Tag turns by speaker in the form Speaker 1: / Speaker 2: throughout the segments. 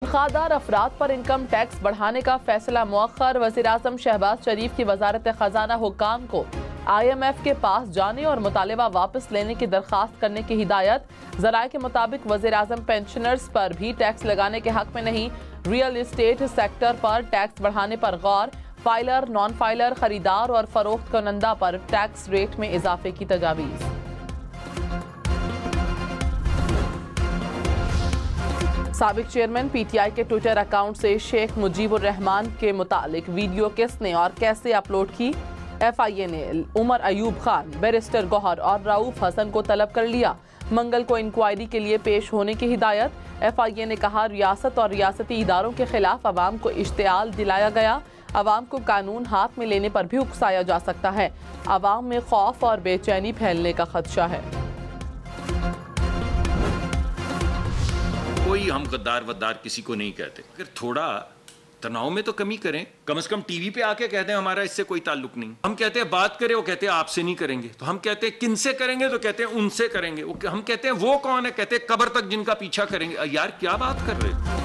Speaker 1: खादार अफराद पर income tax बढ़ाने का फैसला मुअख्खर। वज़ीर-ए-आज़म शहबाज शरीफ की वजारत खजाना हुक्काम को IMF के पास जाने और मुतालबा वापस लेने की दरख्वास्त करने की हिदायत। ज़राए के मुताबिक वज़ीर-ए-आज़म पेंशनर्स पर भी टैक्स लगाने के हक में नहीं। रियल इस्टेट सेक्टर पर टैक्स बढ़ाने पर गौर। फाइलर, नॉन फाइलर, खरीदार और फरोख्त करनंदा पर टैक्स रेट में इजाफे की तजावीज़। साबिक चेयरमैन PTI के ट्विटर अकाउंट से शेख मुजीबुर रहमान के मुतालिक वीडियो किसने और कैसे अपलोड की? FIA ने उमर अयूब खान, बैरिस्टर गौहर और रऊफ हसन को तलब कर लिया। मंगल को इंक्वायरी के लिए पेश होने की हिदायत। FIA ने कहा, रियासत और रियासती इदारों के खिलाफ अवाम को इश्तियाल दिलाया गया। अवाम को कानून हाथ में लेने पर भी उकसाया जा सकता है। अवाम में खौफ और बेचैनी फैलने का खदशा है।
Speaker 2: कोई हम गद्दार वद्दार किसी को नहीं कहते, अगर थोड़ा तनाव में तो कमी करें, कम से कम टीवी पे आके कहते हैं हमारा इससे कोई ताल्लुक नहीं। हम कहते हैं बात करें, वो कहते हैं आपसे नहीं करेंगे। तो हम कहते हैं किनसे करेंगे, तो कहते हैं उनसे करेंगे। हम कहते हैं वो कौन है, कहते हैं कब्र तक जिनका पीछा करेंगे। यार क्या बात कर रहे हैं।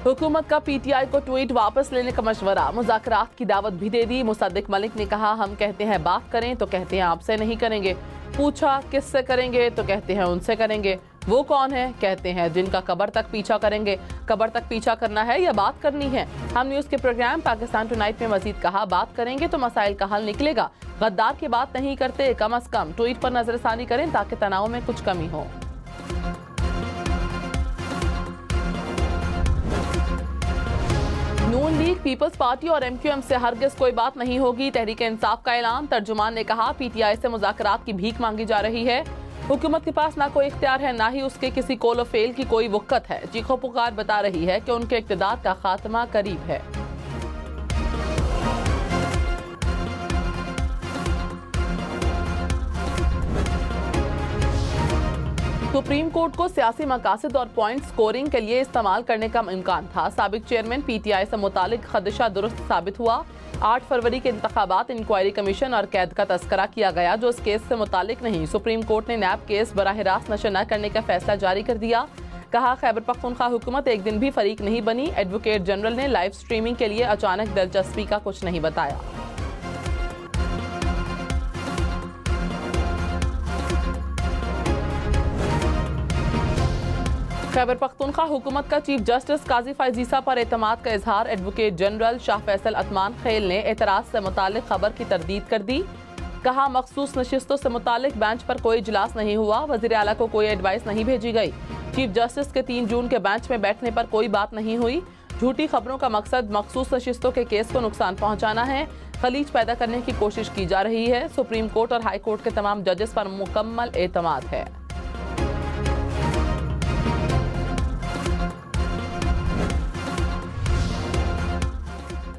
Speaker 1: हुकूमत का PTI को ट्वीट वापस लेने का मशवरा। मुज़ाकरात की दावत भी दे दी। मुसद्दिक मलिक ने कहा, हम कहते हैं बात करें तो कहते हैं आपसे नहीं करेंगे। पूछा किससे करेंगे तो कहते हैं उनसे करेंगे। वो कौन है, कहते हैं जिनका कब्र तक पीछा करेंगे। कब्र तक पीछा करना है या बात करनी है? हम न्यूज़ के प्रोग्राम पाकिस्तान टुनाइट में मजीद कहा, बात करेंगे तो मसाइल का हल निकलेगा। गद्दार की बात नहीं करते, कम अज कम ट्वीट पर नजरसानी करें ताकि तनाव में कुछ कमी हो। नून लीग, पीपल्स पार्टी और MQM से हरगिज कोई बात नहीं होगी। तहरीक इंसाफ का ऐलान। तर्जुमान ने कहा, PTI से मुज़ाकरात की भीख मांगी जा रही है। हुकूमत के पास ना कोई इख्तियार है, ना ही उसके किसी कोलो फेल की कोई वक़्त है। चीखो पुकार बता रही है कि उनके इक़्तिदार का खात्मा करीब है। सुप्रीम कोर्ट को सियासी मकासद और पॉइंट स्कोरिंग के लिए इस्तेमाल करने का इम्कान था। साबिक चेयरमैन PTI से मुतालिक खदशा दुरुस्त साबित हुआ। 8 फरवरी के इंतखाबात, इंक्वायरी कमीशन और कैद का तस्करा किया गया जो इस केस से मुतालिक नहीं। सुप्रीम कोर्ट ने नैब केस बराह रास्त नशर न करने का फैसला जारी कर दिया। कहा, खैबर पख्तूनख्वा हुकूमत एक दिन भी फरीक नहीं बनी। एडवोकेट जनरल ने लाइव स्ट्रीमिंग के लिए अचानक दिलचस्पी का कुछ नहीं बताया। खैबर पख्तूनख्वा हुकूमत का चीफ जस्टिस काजी फायजीसा पर एतमाद का इजहार। एडवोकेट जनरल शाह फैसल अतमान खेल ने एतराज से मुतालिक खबर की तरदीद कर दी। कहा, मखसूस नशिस्तों से मुतालिक बेंच पर कोई इजलास नहीं हुआ। वज़ीर आला को कोई एडवाइस नहीं भेजी गई। चीफ जस्टिस के 3 जून के बेंच में बैठने पर कोई बात नहीं हुई। झूठी खबरों का मकसद मखसूस नशिस्तों के केस को नुकसान पहुंचाना है। खलीज पैदा करने की कोशिश की जा रही है। सुप्रीम कोर्ट और हाई कोर्ट के तमाम जजेस पर मुकम्मल एतमाद है।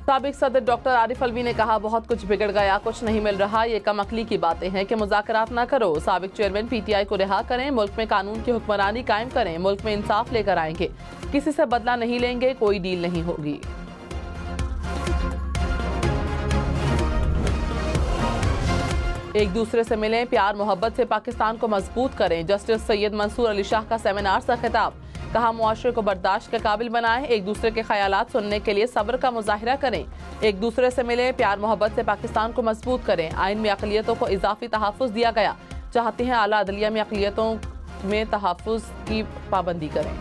Speaker 1: साबिक सदर डॉक्टर आरिफ अलवी ने कहा, बहुत कुछ बिगड़ गया, कुछ नहीं मिल रहा। ये कम अकली की बातें हैं कि मुज़ाकरात ना करो। साबिक चेयरमैन PTI को रिहा करें, मुल्क में कानून की हुक्मरानी कायम करें, मुल्क में इंसाफ लेकर आएंगे। किसी से बदला नहीं लेंगे, कोई डील नहीं होगी। एक दूसरे से मिलें, प्यार मोहब्बत से पाकिस्तान को मजबूत करें। जस्टिस सैयद मंसूर अली शाह का सेमिनार से खिताब। कहा, मुआशरे को बर्दाश्त के काबिल बनाएं, एक दूसरे के ख्यालात सुनने के लिए सब्र का मुजाहिरा करें। एक दूसरे से मिलें, प्यार मोहब्बत से पाकिस्तान को मजबूत करें। आइन में अक़लियतों को इजाफी तहफ़्फ़ुज़ दिया गया। चाहते हैं आला अदलिया में अक़लियतों में तहफ़्फ़ुज़ की पाबंदी करें।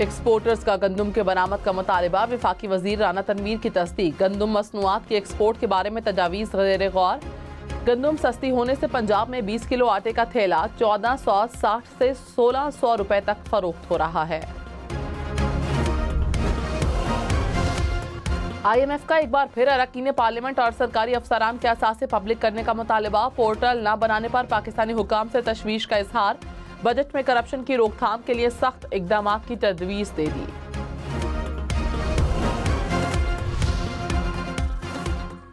Speaker 1: एक्सपोर्टर्स का गंदम के बरामद का मुतालिबा। वफाकी वजीर राना तनवीर की तस्दीक। गंदम मसनूआत के एक्सपोर्ट के बारे में तजावीज़ ग़ैर गौर। गंदम सस्ती होने से पंजाब में 20 किलो आटे का थैला 1460 से 1600 रुपए तक फरोख्त हो रहा है। IMF का एक बार फिर अरकान पार्लियामेंट और सरकारी अफसरान के असासे पब्लिक करने का मुतालिबा। पोर्टल न बनाने पर पाकिस्तानी हुकाम से तशवीश का इजहार। बजट में करप्शन की रोकथाम के लिए सख्त इकदाम की तजवीज़ दे दी।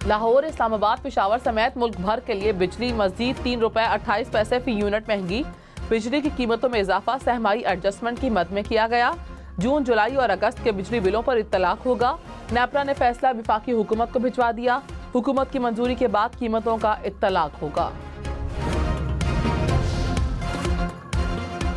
Speaker 1: लाहौर, इस्लामाबाद, पेशावर समेत मुल्क भर के लिए बिजली मजीद 3 रुपए 28 पैसे फी यूनिट महंगी। बिजली की कीमतों में इजाफा सहमाई एडजस्टमेंट की मद में किया गया। जून, जुलाई और अगस्त के बिजली बिलों पर इत्तलाक होगा। नेपरा ने फैसला विफाकी हुकूमत को भिजवा दिया। हुकूमत की मंजूरी के बाद कीमतों का इत्तलाक होगा।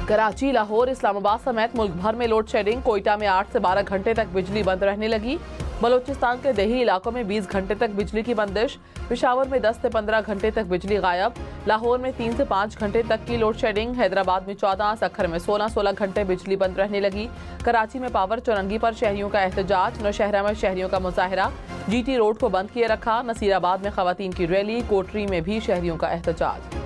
Speaker 1: कराची, लाहौर, इस्लामाबाद समेत मुल्क भर में लोड शेडिंग। कोयटा में 8 से 12 घंटे तक बिजली बंद रहने लगी। बलूचिस्तान के देही इलाकों में 20 घंटे तक बिजली की बंदिश। पेशावर में 10 से 15 घंटे तक बिजली गायब। लाहौर में 3 से 5 घंटे तक की लोड शेडिंग। हैदराबाद में 14, सक्खर में 16 घंटे बिजली बंद रहने लगी। कराची में पावर चौरंगी पर शहरियों का एहतजाज। नौशहरा में शहरियों का मुजाहरा। GT रोड को बंद किए रखा। नसीराबाद में खवातीन की रैली। कोटरी में भी शहरियों का एहतजाज।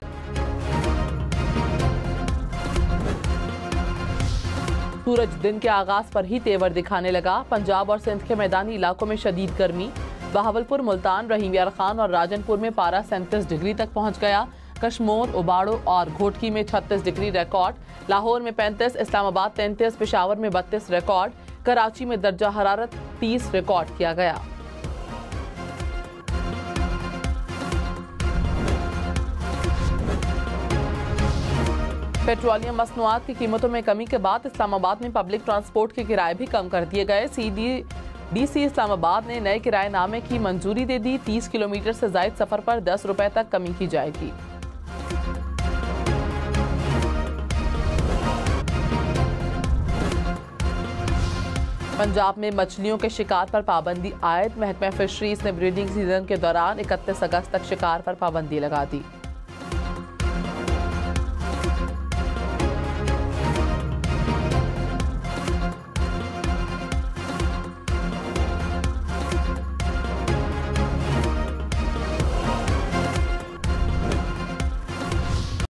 Speaker 1: सूरज दिन के आगाज पर ही तेवर दिखाने लगा। पंजाब और सिंध के मैदानी इलाकों में शदीद गर्मी। बहावलपुर, मुल्तान, रहीम यार खान और राजनपुर में पारा 37 डिग्री तक पहुंच गया। कश्मोर, उबाड़ो और घोटकी में 36 डिग्री रिकॉर्ड। लाहौर में 35, इस्लामाबाद 33, पेशावर में 32 रिकॉर्ड। कराची में दर्जा हरारत 30 रिकॉर्ड किया गया। पेट्रोलियम मसनूआत की कीमतों में कमी के बाद इस्लामाबाद में पब्लिक ट्रांसपोर्ट के किराए भी कम कर दिए गए। CDDC इस्लामाबाद ने नए किराएनामे की मंजूरी दे दी। 30 किलोमीटर से ज्यादा सफर पर 10 रुपए तक कमी की जाएगी। पंजाब में मछलियों के शिकार पर पाबंदी आयद। महकमा फिशरीज ने ब्रीडिंग सीजन के दौरान 31 अगस्त तक शिकार पर पाबंदी लगा दी।